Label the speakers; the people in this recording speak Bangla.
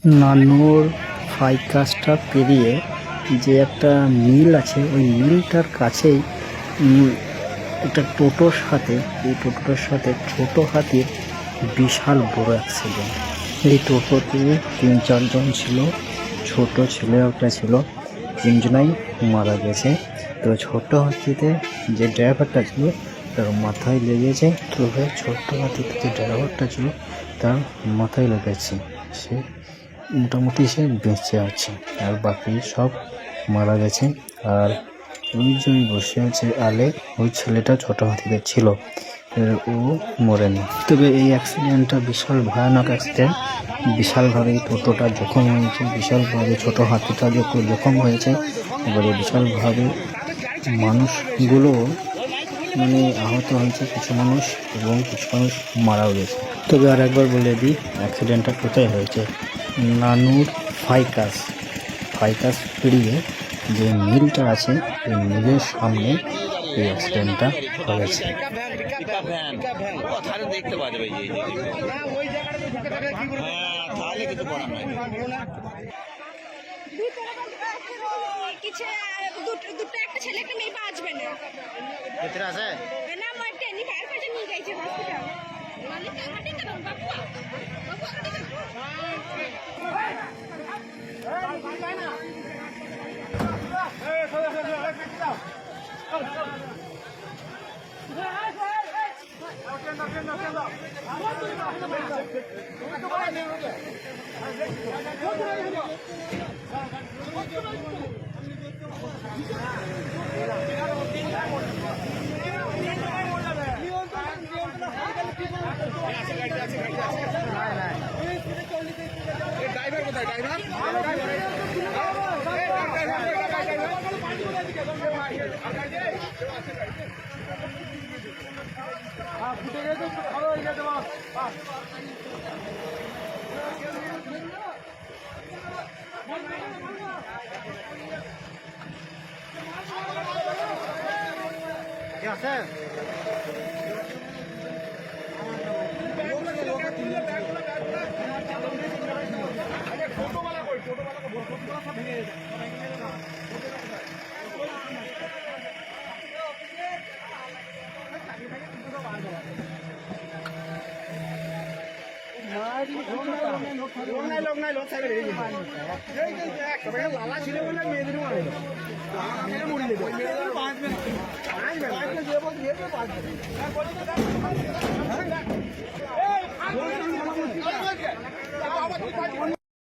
Speaker 1: নানুর ফাইকাসটা পেরিয়ে যে একটা মিল আছে, ওই মিলটার কাছেই একটা টোটোর সাথে ছোট হাতির বিশাল বড় অ্যাক্সিডেন্ট। এই টোটোতে 3-4 জন ছিল, ছোট ছেলে একটা ছিল, 3জনাই মারা গেছে। তো ছোট হাতিতে যে ড্রাইভারটা ছিল তার মাথায় লেগেছে, তবে ছোট্ট হাতিতে যে ড্রাইভারটা ছিল তার মাথায় লেগেছে, সে মোটামুটি সে বেঁচে আছে, আর বাকি সব মারা গেছে। আর ওই যে বসে আছে আলে, ওই ছেলেটা ছোট হাতিতে ছিল, ও মরেনি। তবে এই অ্যাক্সিডেন্টটা বিশাল ভয়ানক অ্যাক্সিডেন্ট, বিশালভাবে টোটোটা জখম হয়েছে, বিশালভাবে ছোট হাতিটা জখম হয়েছে, এবারে বিশালভাবে মানুষগুলো মানে আহত হয়েছে, কিছু মানুষ, এবং কিছু মানুষ মারাও গেছে। তবে আর একবার বলে দিই, অ্যাক্সিডেন্টটা কোথায় হয়েছে, নানুর ফাইকাস পেরিয়ে যে মিলটা আছে, এই মিলের সামনে এই অ্যাক্সিডেন্টটা হয়েছে।